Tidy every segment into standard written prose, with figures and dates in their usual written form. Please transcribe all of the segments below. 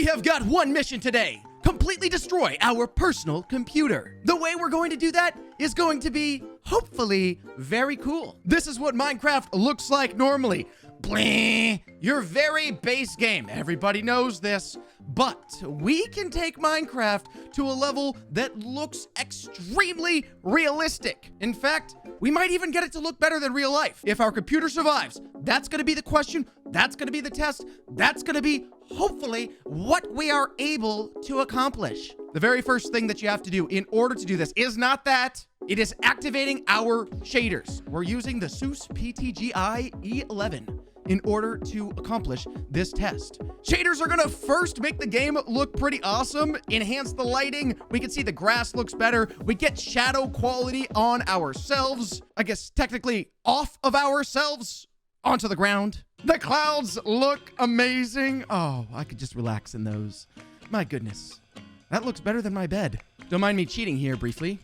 We have got one mission today. Completely destroy our personal computer. The way we're going to do that is going to be, hopefully, very cool. This is what Minecraft looks like normally. Blah, your very base game. Everybody knows this. But we can take Minecraft to a level that looks extremely realistic. In fact, we might even get it to look better than real life. If our computer survives, that's going to be the question. That's going to be the test. That's going to be, hopefully, what we are able to accomplish. The very first thing that you have to do in order to do this is not that. It is activating our shaders. We're using the SUSE PTGI E11 in order to accomplish this test. Shaders are gonna first make the game look pretty awesome, enhance the lighting, we can see the grass looks better, we get shadow quality on ourselves, I guess technically off of ourselves, onto the ground. The clouds look amazing. Oh, I could just relax in those. My goodness, that looks better than my bed. Don't mind me cheating here briefly,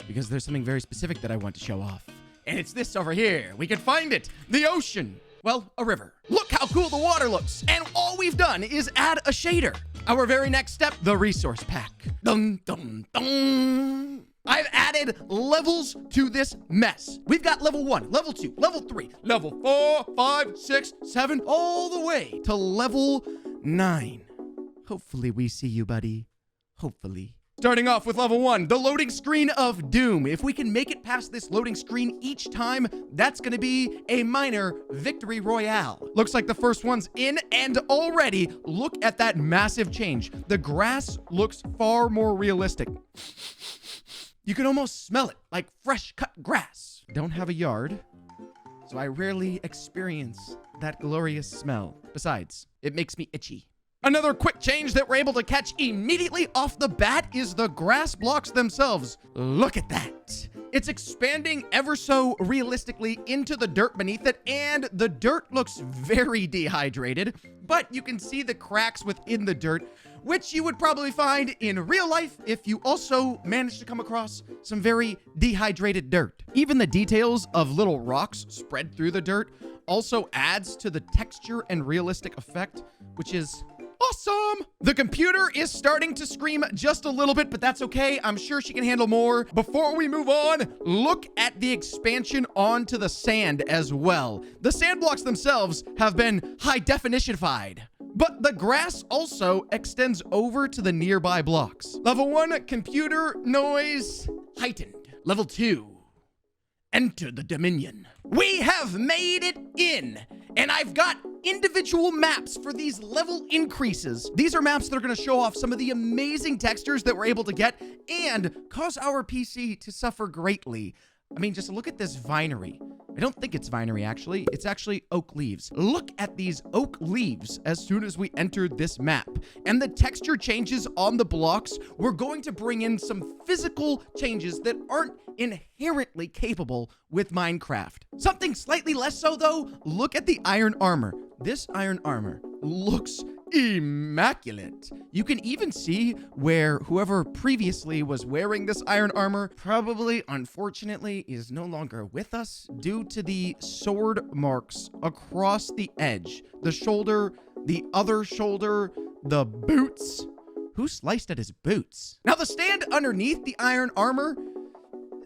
because there's something very specific that I want to show off. And it's this over here. We can find it, the ocean. Well, a river. Look how cool the water looks. And all we've done is add a shader. Our very next step, the resource pack. Dun, dun, dun. I've added levels to this mess. We've got level 1, level 2, level 3, level 4, 5, 6, 7, all the way to level 9. Hopefully we see you, buddy. Hopefully. Starting off with level 1, the loading screen of doom. If we can make it past this loading screen each time, that's gonna be a minor victory royale. Looks like the first one's in, and already, look at that massive change. The grass looks far more realistic. You can almost smell it, like fresh cut grass. Don't have a yard, so I rarely experience that glorious smell. Besides, it makes me itchy. Another quick change that we're able to catch immediately off the bat is the grass blocks themselves. Look at that. It's expanding ever so realistically into the dirt beneath it, and the dirt looks very dehydrated, but you can see the cracks within the dirt, which you would probably find in real life if you also managed to come across some very dehydrated dirt. Even the details of little rocks spread through the dirt also adds to the texture and realistic effect, which is awesome. The computer is starting to scream just a little bit, but that's okay. I'm sure she can handle more. Before we move on, look at the expansion onto the sand as well. The sand blocks themselves have been high definitionified, but the grass also extends over to the nearby blocks. Level 1, computer noise heightened. Level 2, enter the Dominion. We have made it in, and I've got individual maps for these level increases. These are maps that are going to show off some of the amazing textures that we're able to get and cause our PC to suffer greatly. I mean, just look at this vinery. I don't think it's vinery, actually. It's actually oak leaves. Look at these oak leaves as soon as we entered this map. And the texture changes on the blocks, we're going to bring in some physical changes that aren't inherently capable with Minecraft. Something slightly less so, though, look at the iron armor. This iron armor looks immaculate. You can even see where whoever previously was wearing this iron armor probably, unfortunately, is no longer with us due to the sword marks across the edge. The shoulder, the other shoulder, the boots. Who sliced at his boots? Now, the stand underneath the iron armor,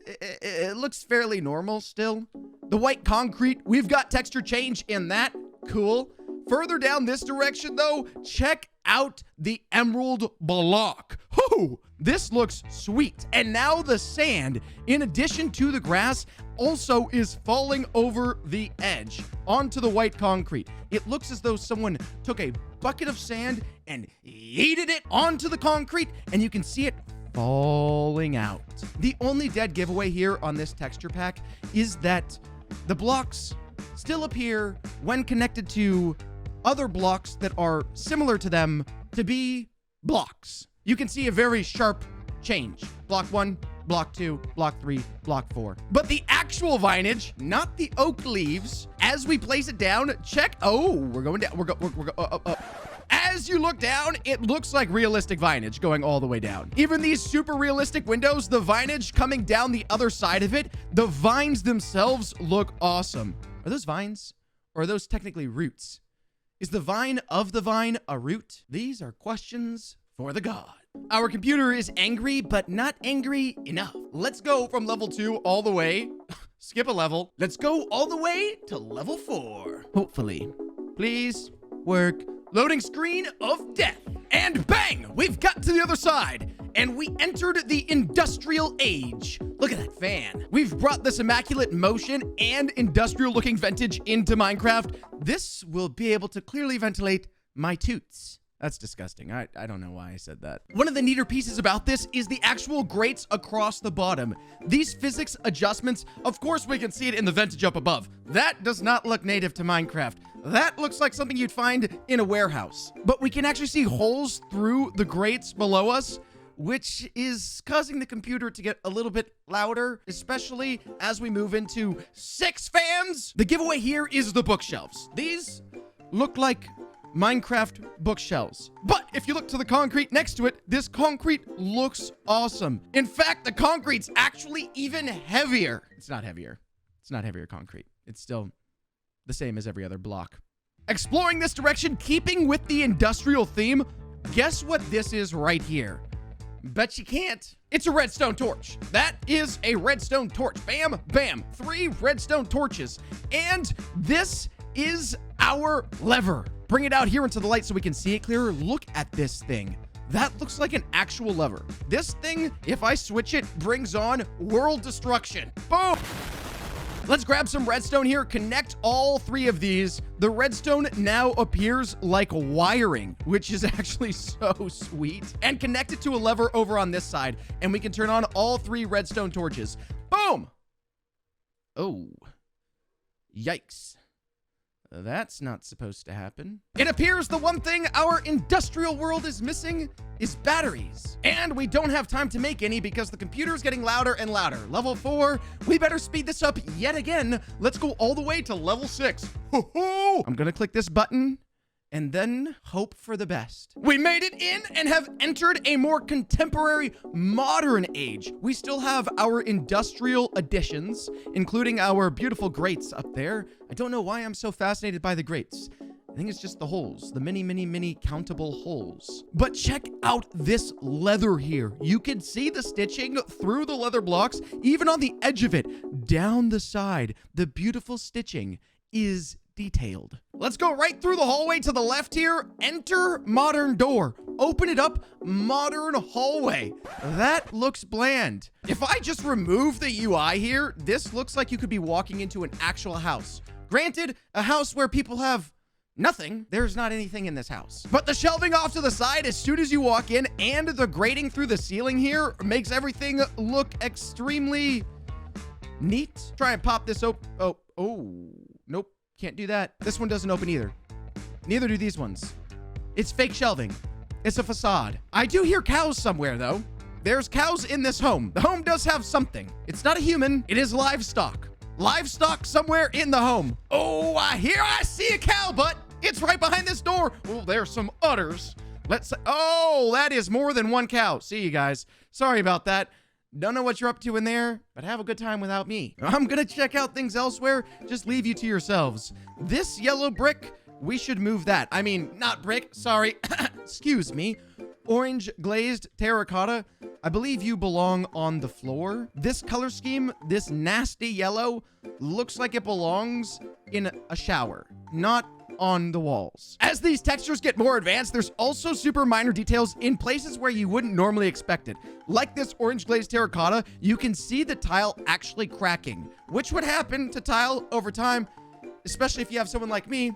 it looks fairly normal still. The white concrete, we've got texture change in that. Cool. Further down this direction, though, check out the emerald block. Whoo! This looks sweet. And now the sand, in addition to the grass, also is falling over the edge onto the white concrete. It looks as though someone took a bucket of sand and yeeted it onto the concrete, and you can see it falling out. The only dead giveaway here on this texture pack is that the blocks still appear when connected to other blocks that are similar to them to be blocks. You can see a very sharp change. Block 1, block 2, block 3, block 4. But the actual vinage, not the oak leaves, as we place it down, check. Oh, we're going down. As you look down, it looks like realistic vinage going all the way down. Even these super realistic windows, the vinage coming down the other side of it, the vines themselves look awesome. Are those vines? Or are those technically roots? Is the vine of the vine a root? These are questions for the god. Our computer is angry, but not angry enough. Let's go from level 2 all the way. Skip a level. Let's go all the way to level 4. Hopefully. Please work. Loading screen of death. And bang! We've got to the other side. And we entered the industrial age. Look at that fan. We've brought this immaculate motion and industrial looking vintage into Minecraft. This will be able to clearly ventilate my toots. That's disgusting. I don't know why I said that. One of the neater pieces about this is the actual grates across the bottom. These physics adjustments, of course we can see it in the vintage up above. That does not look native to Minecraft. That looks like something you'd find in a warehouse. But we can actually see holes through the grates below us, which is causing the computer to get a little bit louder, especially as we move into 6 fans. The giveaway here is the bookshelves. These look like Minecraft bookshelves. But if you look to the concrete next to it, this concrete looks awesome. In fact, the concrete's actually even heavier. It's not heavier. It's not heavier concrete. It's still the same as every other block. Exploring this direction, keeping with the industrial theme, guess what this is right here? Bet you can't. It's a redstone torch. That is a redstone torch. Bam, bam. 3 redstone torches. And this is our lever. Bring it out here into the light so we can see it clearer. Look at this thing. That looks like an actual lever. This thing, if I switch it, brings on world destruction. Boom! Let's grab some redstone here, connect all 3 of these. The redstone now appears like wiring, which is actually so sweet. And connect it to a lever over on this side, and we can turn on all 3 redstone torches. Boom! Oh. Yikes. That's not supposed to happen. It appears the one thing our industrial world is missing is batteries. And we don't have time to make any because the computer is getting louder and louder. Level 4, we better speed this up yet again. Let's go all the way to level 6. Ho-ho! I'm gonna click this button and then hope for the best. We made it in and have entered a more contemporary, modern age. We still have our industrial additions, including our beautiful grates up there. I don't know why I'm so fascinated by the grates. I think it's just the holes, the many countable holes. But check out this leather here. You can see the stitching through the leather blocks, even on the edge of it, down the side. The beautiful stitching is detailed. Let's go right through the hallway to the left here. Enter modern door. Open it up. Modern hallway. That looks bland. If I just remove the UI here, this looks like you could be walking into an actual house. Granted, a house where people have nothing. There's not anything in this house. But the shelving off to the side as soon as you walk in and the grating through the ceiling here makes everything look extremely neat. Try and pop this open. Oh, nope. Can't do that. This one doesn't open either. Neither do these ones. It's fake shelving. It's a facade. I do hear cows somewhere, though. There's cows in this home. The home does have something. It's not a human. It is livestock. Livestock somewhere in the home. Oh, I see a cow butt. It's right behind this door. Oh, there's some udders. Oh, that is more than one cow. See you guys. Sorry about that. Don't know what you're up to in there, but have a good time without me. I'm gonna check out things elsewhere. Just leave you to yourselves. This yellow brick, we should move that. I mean, not brick, sorry. Excuse me. Orange glazed terracotta. I believe you belong on the floor. This color scheme, this nasty yellow, looks like it belongs in a shower, not on the walls. As these textures get more advanced, there's also super minor details in places where you wouldn't normally expect it. Like this orange glazed terracotta, you can see the tile actually cracking, which would happen to tile over time, especially if you have someone like me,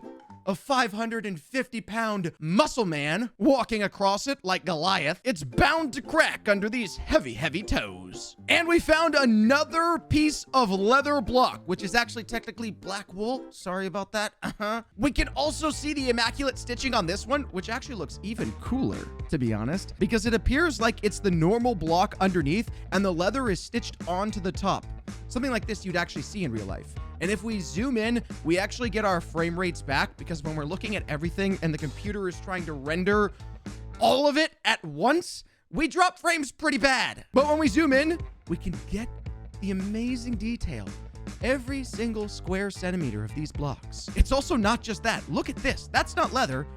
a 550-pound muscle man walking across it like Goliath. It's bound to crack under these heavy toes. And we found another piece of leather block, which is actually technically black wool. Sorry about that. We can also see the immaculate stitching on this one, which actually looks even cooler, to be honest, because it appears like it's the normal block underneath and the leather is stitched onto the top. Something like this you'd actually see in real life. And if we zoom in, we actually get our frame rates back because when we're looking at everything and the computer is trying to render all of it at once, we drop frames pretty bad. But when we zoom in, we can get the amazing detail every single square centimeter of these blocks. It's also not just that. Look at this. That's not leather.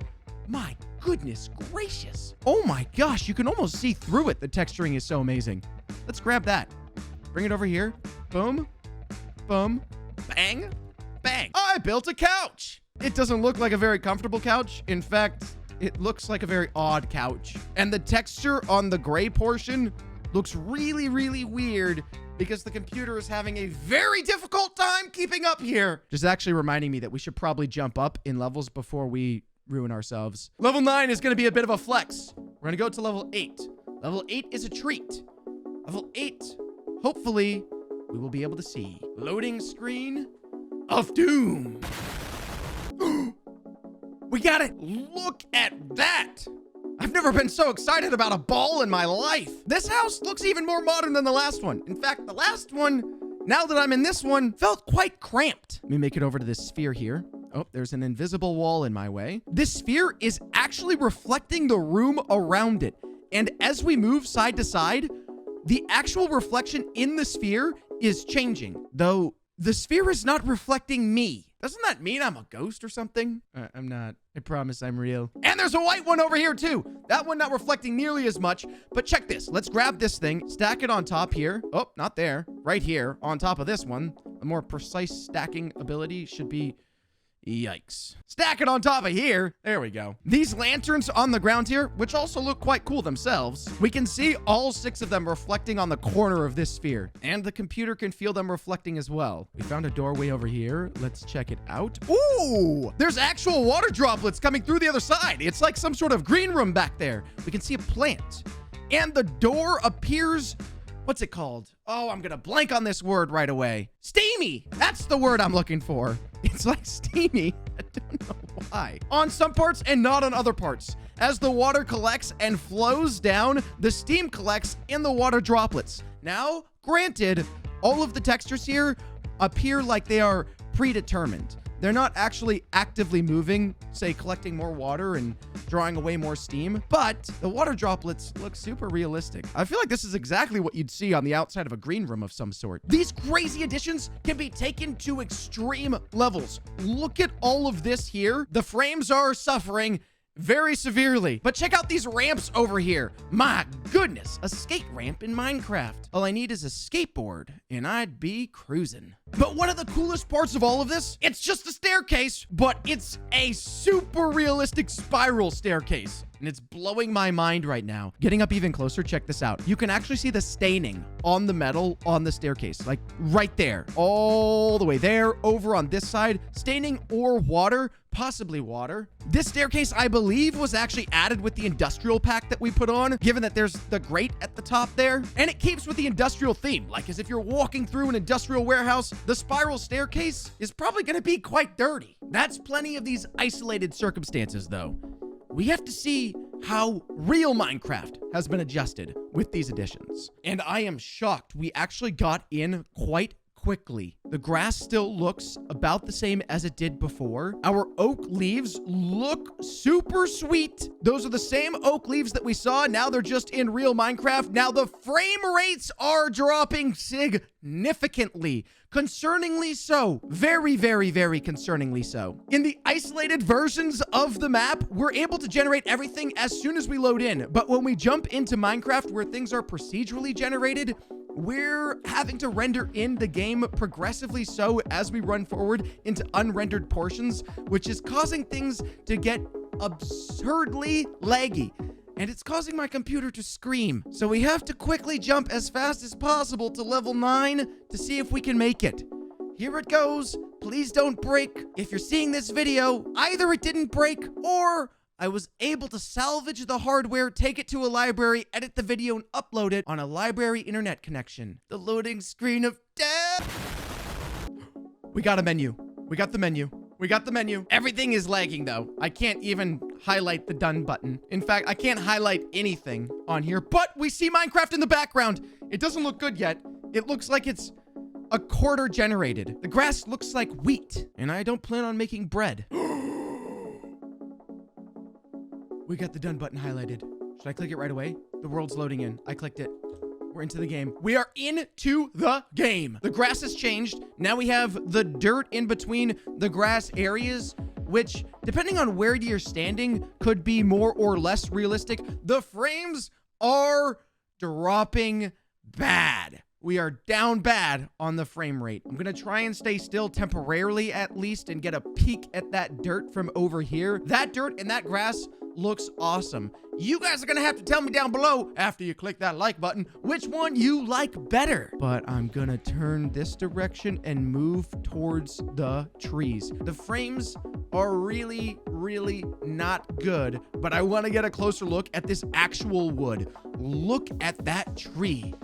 My goodness gracious. Oh my gosh, you can almost see through it. The texturing is so amazing. Let's grab that. Bring it over here. Boom. Boom. Bang. Bang. I built a couch. It doesn't look like a very comfortable couch. In fact, it looks like a very odd couch. And the texture on the gray portion looks really, really weird because the computer is having a very difficult time keeping up here. Just actually reminding me that we should probably jump up in levels before we ruin ourselves. Level 9 is going to be a bit of a flex. We're going to go to level 8. Level 8 is a treat. Level 8, hopefully, we will be able to see. Loading screen of doom. We got it. Look at that. I've never been so excited about a ball in my life. This house looks even more modern than the last one. In fact, the last one, now that I'm in this one, felt quite cramped. Let me make it over to this sphere here. Oh, there's an invisible wall in my way. This sphere is actually reflecting the room around it. And as we move side to side, the actual reflection in the sphere is changing. Though the sphere is not reflecting me. Doesn't that mean I'm a ghost or something? I'm not. I promise I'm real. And there's a white one over here too. That one not reflecting nearly as much, but check this. Let's grab this thing, stack it on top here. Oh, not there. Right here on top of this one. A more precise stacking ability should be... Yikes. Stack it on top of here. There we go. These lanterns on the ground here, which also look quite cool themselves, we can see all 6 of them reflecting on the corner of this sphere. And the computer can feel them reflecting as well. We found a doorway over here. Let's check it out. Ooh! There's actual water droplets coming through the other side. It's like some sort of green room back there. We can see a plant. And the door appears... What's it called? Oh, I'm gonna blank on this word right away. Steamy! That's the word I'm looking for. It's like steamy. I don't know why. On some parts and not on other parts. As the water collects and flows down, the steam collects in the water droplets. Now, granted, all of the textures here appear like they are predetermined. They're not actually actively moving, say collecting more water and drawing away more steam, but the water droplets look super realistic. I feel like this is exactly what you'd see on the outside of a green room of some sort. These crazy additions can be taken to extreme levels. Look at all of this here. The frames are suffering very severely. But check out these ramps over here. My goodness, a skate ramp in Minecraft. All I need is a skateboard and I'd be cruising. But one of the coolest parts of all of this, it's just a staircase, but it's a super realistic spiral staircase. And it's blowing my mind right now. Getting up even closer, check this out. You can actually see the staining on the metal on the staircase, like right there, all the way there, over on this side, staining or water, possibly water. This staircase, I believe, was actually added with the industrial pack that we put on, given that there's the grate at the top there. And it keeps with the industrial theme, like as if you're walking through an industrial warehouse, the spiral staircase is probably gonna be quite dirty. That's plenty of these isolated circumstances, though. We have to see how real Minecraft has been adjusted with these additions. And I am shocked we actually got in quite quickly. The grass still looks about the same as it did before. Our oak leaves look super sweet. Those are the same oak leaves that we saw. Now they're just in real Minecraft. Now the frame rates are dropping significantly. Concerningly so. Very, very, very concerningly so. In the isolated versions of the map, we're able to generate everything as soon as we load in. But when we jump into Minecraft where things are procedurally generated, we're having to render in the game progressively so as we run forward into unrendered portions, which is causing things to get absurdly laggy. And it's causing my computer to scream. So we have to quickly jump as fast as possible to level 9 to see if we can make it. Here it goes. Please don't break. If you're seeing this video, either it didn't break or I was able to salvage the hardware, take it to a library, edit the video, and upload it on a library internet connection. The loading screen of death. We got a menu. We got the menu. We got the menu. Everything is lagging though. I can't even highlight the done button. In fact, I can't highlight anything on here, but we see Minecraft in the background. It doesn't look good yet. It looks like it's a quarter generated. The grass looks like wheat, and I don't plan on making bread. We got the done button highlighted. Should I click it right away? The world's loading in. I clicked it. We're into the game. We are into the game. The grass has changed. Now we have the dirt in between the grass areas, which, depending on where you're standing, could be more or less realistic. The frames are dropping bad. We are down bad on the frame rate. I'm gonna try and stay still temporarily at least and get a peek at that dirt from over here. That dirt and that grass looks awesome. You guys are gonna have to tell me down below after you click that like button which one you like better. But I'm gonna turn this direction and move towards the trees. The frames are really, really not good, but I wanna get a closer look at this actual wood. Look at that tree.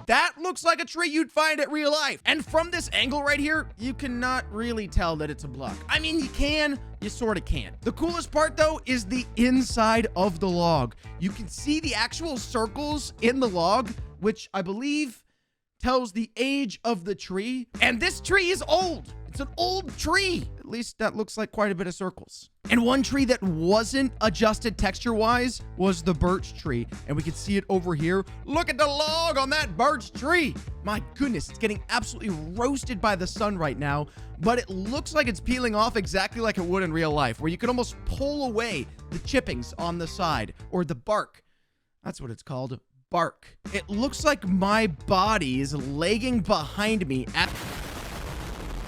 That looks like a tree you'd find at real life. And from this angle right here, you cannot really tell that it's a block. I mean, you can, you sort of can't. The coolest part though is the inside of the log. You can see the actual circles in the log, which I believe tells the age of the tree. And this tree is old. It's an old tree. At least that looks like quite a bit of circles. And one tree that wasn't adjusted texture-wise was the birch tree. And we can see it over here. Look at the log on that birch tree. My goodness, it's getting absolutely roasted by the sun right now. But it looks like it's peeling off exactly like it would in real life, where you can almost pull away the chippings on the side, or the bark. That's what it's called, bark. It looks like my body is lagging behind me at...